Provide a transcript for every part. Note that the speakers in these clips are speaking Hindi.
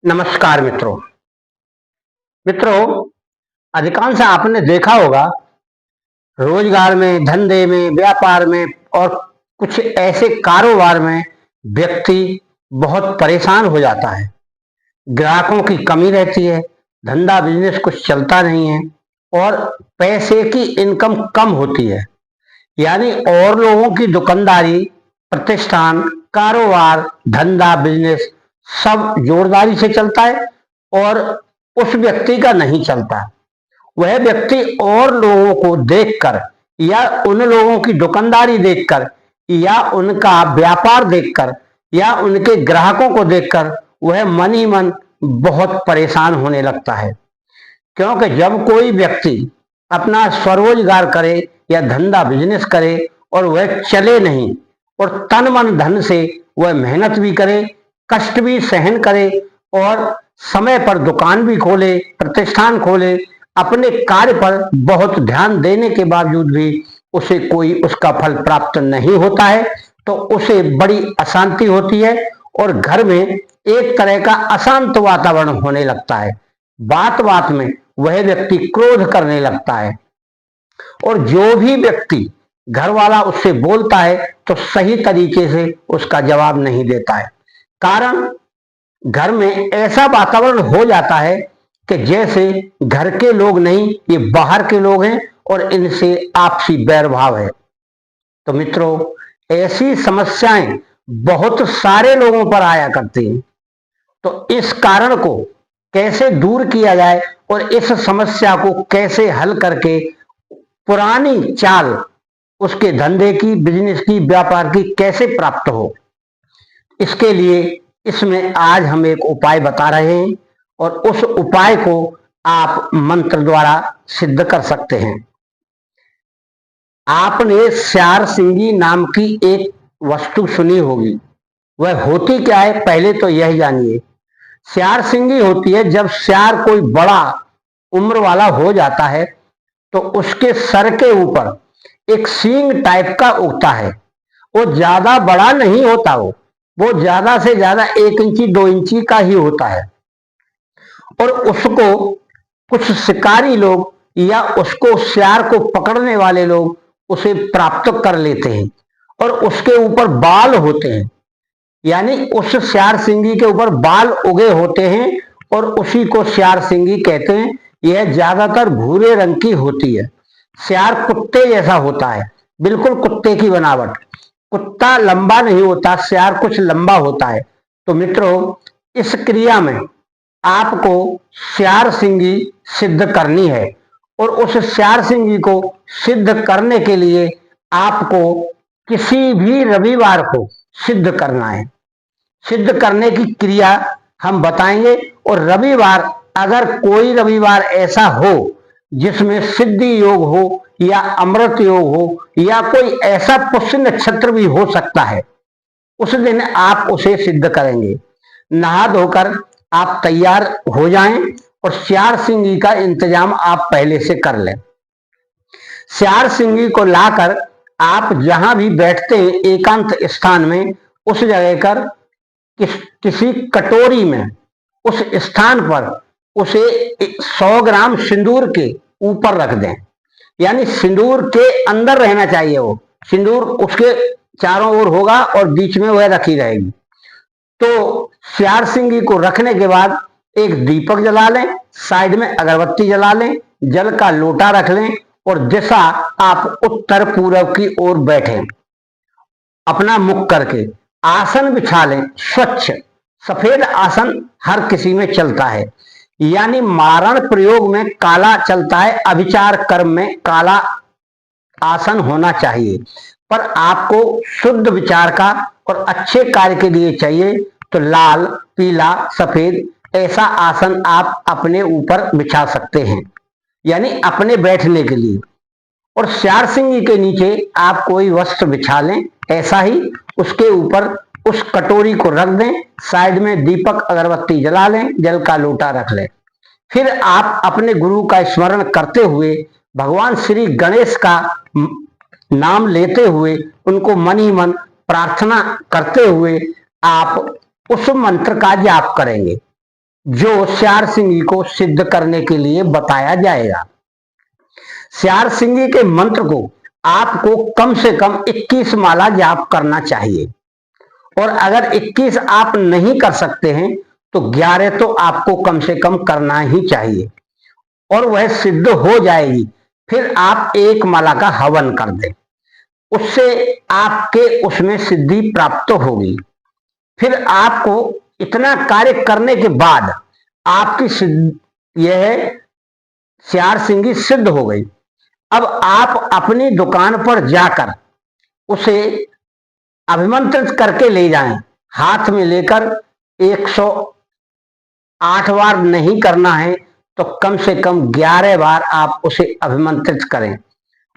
नमस्कार मित्रों। मित्रों, अधिकांश आपने देखा होगा रोजगार में, धंधे में, व्यापार में और कुछ ऐसे कारोबार में व्यक्ति बहुत परेशान हो जाता है। ग्राहकों की कमी रहती है, धंधा बिजनेस कुछ चलता नहीं है और पैसे की इनकम कम होती है। यानी और लोगों की दुकानदारी, प्रतिष्ठान, कारोबार, धंधा, बिजनेस सब जोरदारी से चलता है और उस व्यक्ति का नहीं चलता। वह व्यक्ति और लोगों को देखकर या उन लोगों की दुकानदारी देखकर या उनका व्यापार देखकर या उनके ग्राहकों को देखकर वह मन ही मन बहुत परेशान होने लगता है। क्योंकि जब कोई व्यक्ति अपना स्वरोजगार करे या धंधा बिजनेस करे और वह चले नहीं और तन मन धन से वह मेहनत भी करे, कष्ट भी सहन करे और समय पर दुकान भी खोले, प्रतिष्ठान खोले, अपने कार्य पर बहुत ध्यान देने के बावजूद भी उसे कोई उसका फल प्राप्त नहीं होता है, तो उसे बड़ी अशांति होती है और घर में एक तरह का अशांत वातावरण होने लगता है। बात बात में वह व्यक्ति क्रोध करने लगता है और जो भी व्यक्ति घर वाला उससे बोलता है तो सही तरीके से उसका जवाब नहीं देता है। कारण घर में ऐसा वातावरण हो जाता है कि जैसे घर के लोग नहीं, ये बाहर के लोग हैं और इनसे आपसी बैर भाव है। तो मित्रों, ऐसी समस्याएं बहुत सारे लोगों पर आया करती हैं। तो इस कारण को कैसे दूर किया जाए और इस समस्या को कैसे हल करके पुरानी चाल उसके धंधे की, बिजनेस की, व्यापार की कैसे प्राप्त हो, इसके लिए इसमें आज हम एक उपाय बता रहे हैं और उस उपाय को आप मंत्र द्वारा सिद्ध कर सकते हैं। आपने स्यार सिंगी नाम की एक वस्तु सुनी होगी। वह होती क्या है पहले तो यह जानिए। स्यार सिंगी होती है जब स्यार कोई बड़ा उम्र वाला हो जाता है तो उसके सर के ऊपर एक सींग टाइप का उगता है। वो ज्यादा बड़ा नहीं होता, वो ज्यादा से ज्यादा 1 इंची 2 इंची का ही होता है और उसको कुछ शिकारी लोग या उसको स्यार को पकड़ने वाले लोग उसे प्राप्त कर लेते हैं और उसके ऊपर बाल होते हैं। यानी उस स्यार सिंगी के ऊपर बाल उगे होते हैं और उसी को स्यार सिंगी कहते हैं। यह ज्यादातर भूरे रंग की होती है। स्यार कुत्ते जैसा होता है, बिल्कुल कुत्ते की बनावट। कुत्ता लंबा नहीं होता, स्यार कुछ लंबा होता है। तो मित्रों, इस क्रिया में आपको स्यार सिंगी सिद्ध करनी है और उस स्यार सिंगी को सिद्ध करने के लिए आपको किसी भी रविवार को सिद्ध करना है। सिद्ध करने की क्रिया हम बताएंगे और रविवार, अगर कोई रविवार ऐसा हो जिसमें सिद्धि योग हो या अमृत योग हो या कोई ऐसा पुष्य नक्षत्र भी हो सकता है, उस दिन आप उसे सिद्ध करेंगे। नहा धोकर आप तैयार हो जाएं और स्यार सिंगी का इंतजाम आप पहले से कर लें। स्यार सिंगी को लाकर आप जहां भी बैठते हैं एकांत स्थान में, उस जगह कर किसी कटोरी में उस स्थान पर उसे 100 ग्राम सिंदूर के ऊपर रख दें। यानी सिंदूर के अंदर रहना चाहिए, वो सिंदूर उसके चारों ओर होगा और बीच में वह रखी रहेगी। तो स्यार सिंगी को रखने के बाद एक दीपक जला लें, साइड में अगरबत्ती जला लें, जल का लोटा रख लें और दिशा आप उत्तर पूर्व की ओर बैठें। अपना मुख करके आसन बिछा लें, स्वच्छ सफेद आसन हर किसी में चलता है। यानी मारण प्रयोग में काला चलता है, अभिचार कर्म में काला आसन होना चाहिए, पर आपको शुद्ध विचार का और अच्छे कार्य के लिए चाहिए तो लाल, पीला, सफेद ऐसा आसन आप अपने ऊपर बिछा सकते हैं, यानी अपने बैठने के लिए। और स्यार सिंगी के नीचे आप कोई वस्त्र बिछा लें ऐसा ही, उसके ऊपर उस कटोरी को रख दें, साइड में दीपक अगरबत्ती जला लें, जल का लोटा रख लें। फिर आप अपने गुरु का स्मरण करते हुए भगवान श्री गणेश का नाम लेते हुए उनको मन ही मन प्रार्थना करते हुए आप उस मंत्र का जाप करेंगे। जो श्यार सिंगी को सिद्ध करने के लिए बताया जाएगा। श्यार सिंगी के मंत्र को आपको कम से कम 21 माला जाप करना चाहिए, और अगर 21 आप नहीं कर सकते हैं तो 11 तो आपको कम से कम करना ही चाहिए, और वह सिद्ध हो जाएगी। फिर आप एक माला का हवन कर दें, उससे आपके उसमें सिद्धि प्राप्त होगी। फिर आपको इतना कार्य करने के बाद आपकी यह श्यार सिंगी सिद्ध हो गई। अब आप अपनी दुकान पर जाकर उसे अभिमंत्रित करके ले जाएं। हाथ में लेकर 108 बार नहीं करना है तो कम से कम 11 बार आप उसे अभिमंत्रित करें,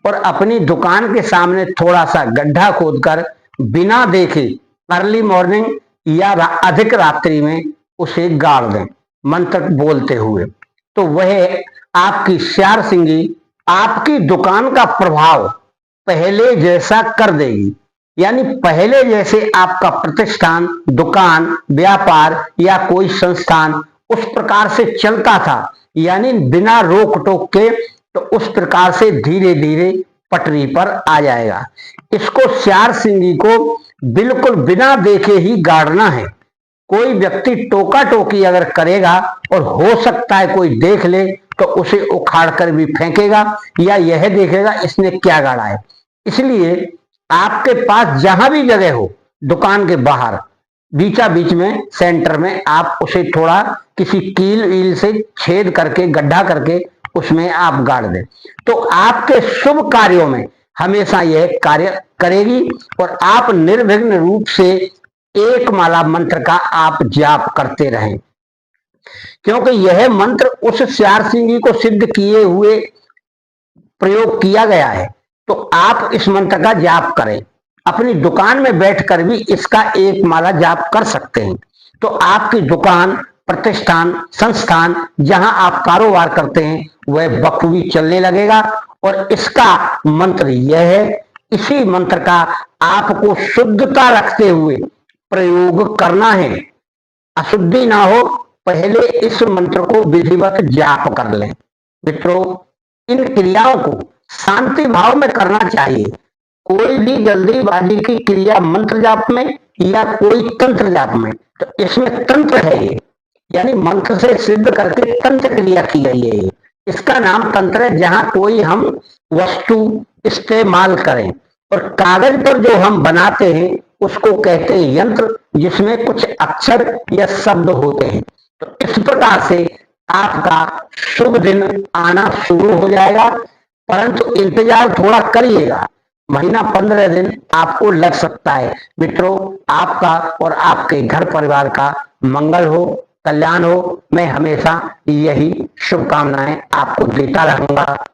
और अपनी दुकान के सामने थोड़ा सा गड्ढा खोदकर बिना देखे अर्ली मॉर्निंग या अधिक रात्रि में उसे गाड़ दें मंत्र बोलते हुए। तो वह आपकी श्यार सिंगी आपकी दुकान का प्रभाव पहले जैसा कर देगी। यानी पहले जैसे आपका प्रतिष्ठान, दुकान, व्यापार या कोई संस्थान उस प्रकार से चलता था, यानी बिना रोक टोक के, तो उस प्रकार से धीरे धीरे पटरी पर आ जाएगा। इसको श्यार सिंगी को बिल्कुल बिना देखे ही गाड़ना है। कोई व्यक्ति टोका टोकी अगर करेगा और हो सकता है कोई देख ले तो उसे उखाड़ कर भी फेंकेगा, या यह देखेगा इसने क्या गाड़ा है। इसलिए आपके पास जहां भी जगह हो, दुकान के बाहर बीचा बीच में सेंटर में आप उसे थोड़ा किसी कील वील से छेद करके गड्ढा करके उसमें आप गाड़ दें, तो आपके शुभ कार्यों में हमेशा यह कार्य करेगी, और आप निर्विघ्न रूप से एक माला मंत्र का आप जाप करते रहें। क्योंकि यह मंत्र उस श्यार सिंगी को सिद्ध किए हुए प्रयोग किया गया है, तो आप इस मंत्र का जाप करें। अपनी दुकान में बैठकर भी इसका एक माला जाप कर सकते हैं, तो आपकी दुकान, प्रतिष्ठान, संस्थान जहां आप कारोबार करते हैं वह बखूबी चलने लगेगा। और इसका मंत्र यह है, इसी मंत्र का आपको शुद्धता रखते हुए प्रयोग करना है। अशुद्धि ना हो, पहले इस मंत्र को विधिवत जाप कर लें। मित्रों, इन क्रियाओं को शांति भाव में करना चाहिए। कोई भी जल्दीबाजी की क्रिया मंत्र जाप में या कोई तंत्र जाप में, तो इसमें तंत्र है ये, यानी मंत्र से सिद्ध करके तंत्र क्रिया की गई है। इसका नाम तंत्र है, जहां कोई हम वस्तु इस्तेमाल करें, और कागज पर जो हम बनाते हैं उसको कहते हैं यंत्र, जिसमें कुछ अक्षर या शब्द होते हैं। तो इस प्रकार से आपका शुभ दिन आना शुरू हो जाएगा, परंतु इंतजार थोड़ा करिएगा। महीना 15 दिन आपको लग सकता है। मित्रों, आपका और आपके घर परिवार का मंगल हो, कल्याण हो। मैं हमेशा यही शुभकामनाएं आपको देता रहूंगा।